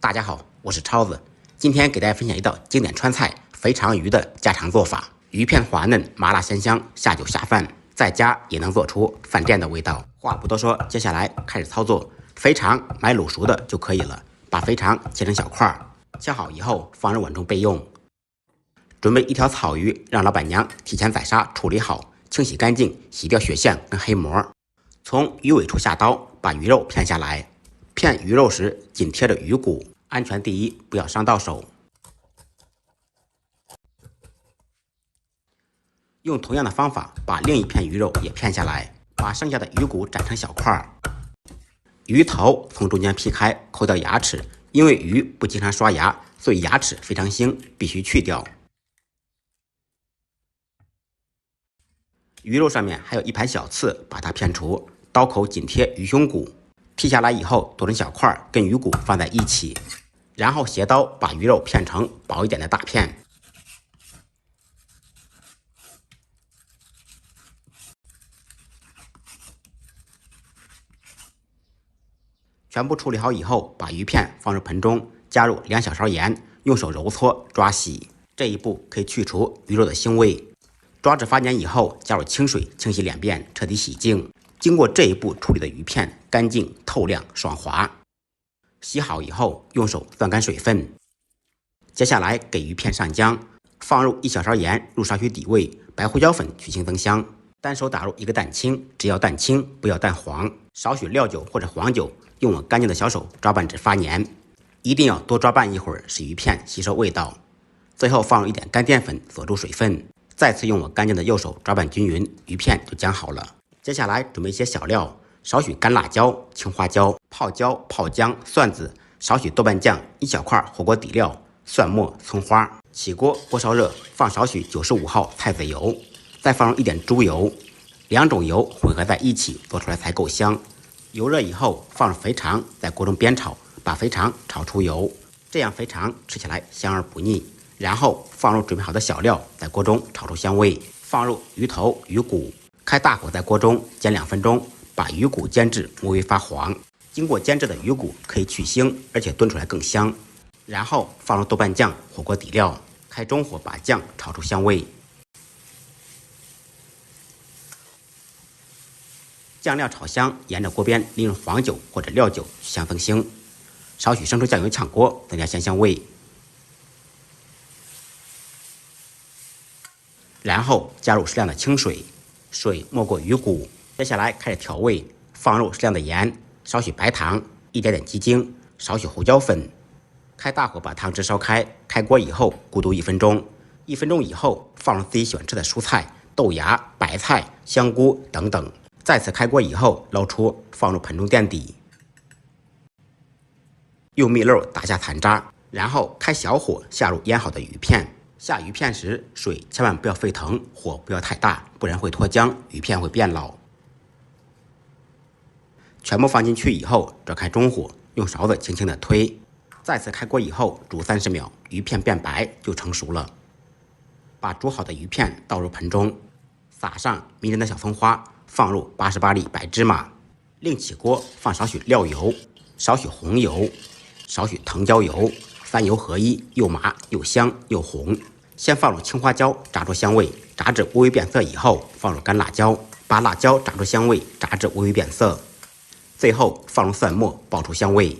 大家好，我是超子，今天给大家分享一道经典川菜肥肠鱼的家常做法。鱼片滑嫩，麻辣鲜香，下酒下饭，在家也能做出饭店的味道。话不多说，接下来开始操作。肥肠买卤熟的就可以了，把肥肠切成小块，切好以后放入碗中备用。准备一条草鱼，让老板娘提前宰杀处理好，清洗干净，洗掉血线跟黑膜。从鱼尾处下刀，把鱼肉片下来。片鱼肉时紧贴着鱼骨，安全第一，不要伤到手。用同样的方法把另一片鱼肉也片下来，把剩下的鱼骨斩成小块。鱼头从中间劈开，抠掉牙齿，因为鱼不经常刷牙，所以牙齿非常腥，必须去掉。鱼肉上面还有一排小刺，把它片除，刀口紧贴鱼胸骨。剔下来以后剁成小块，跟鱼骨放在一起，然后斜刀把鱼肉片成薄一点的大片。全部处理好以后，把鱼片放入盆中，加入2小勺盐，用手揉搓抓洗。这一步可以去除鱼肉的腥味。抓至发黏以后，加入清水清洗2遍，彻底洗净。经过这一步处理的鱼片干净透亮爽滑。洗好以后用手攥干水分。接下来给鱼片上浆，放入1小勺盐，入少许底味，白胡椒粉去腥增香。单手打入1个蛋清，只要蛋清不要蛋黄，少许料酒或者黄酒，用我干净的小手抓拌至发黏，一定要多抓拌一会儿，使鱼片吸收味道。最后放入一点干淀粉锁住水分，再次用我干净的右手抓拌均匀，鱼片就浆好了。接下来准备一些小料，少许干辣椒、青花椒、泡椒、泡姜、蒜子，少许豆瓣酱，1小块火锅底料，蒜末、葱花。起锅，锅烧热，放少许95号菜籽油，再放入一点猪油，2种油混合在一起做出来才够香。油热以后放入肥肠，在锅中煸炒，把肥肠炒出油，这样肥肠吃起来香而不腻。然后放入准备好的小料，在锅中炒出香味，放入鱼头、鱼骨。开大火在锅中煎2分钟，把鱼骨煎至微微发黄。经过煎制的鱼骨可以去腥，而且炖出来更香。然后放入豆瓣酱、火锅底料，开中火把酱炒出香味。酱料炒香，沿着锅边淋入黄酒或者料酒香增腥，少许生抽酱油炝锅，增加鲜香味。然后加入适量的清水。水没过鱼骨，接下来开始调味，放入适量的盐，少许白糖，一点点鸡精，少许胡椒粉。开大火把汤汁烧开，开锅以后咕嘟1分钟。1分钟以后放入自己喜欢吃的蔬菜，豆芽、白菜、香菇等等。再次开锅以后捞出，放入盆中垫底，用蜜漏打下残渣，然后开小火下入腌好的鱼片。下鱼片时，水千万不要沸腾，火不要太大，不然会脱浆，鱼片会变老。全部放进去以后，转开中火，用勺子轻轻的推。再次开锅以后，煮30秒，鱼片变白就成熟了。把煮好的鱼片倒入盆中，撒上迷人的小葱花，放入88粒白芝麻。另起锅放少许料油，少许红油，少许藤椒油，3油合一，又麻又香又红。先放入青花椒，炸出香味，炸至微微变色以后，放入干辣椒，把辣椒炸出香味，炸至微微变色。最后放入蒜末，爆出香味。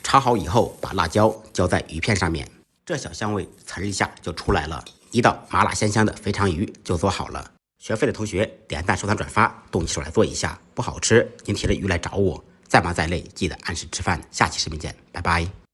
炒好以后，把辣椒浇在鱼片上面，这小香味呲一下就出来了，一道麻辣鲜香的肥肠鱼就做好了。学会的同学点赞、收藏、转发，动起手来做一下。不好吃，您提着鱼来找我。再忙再累，记得按时吃饭。下期视频见，拜拜。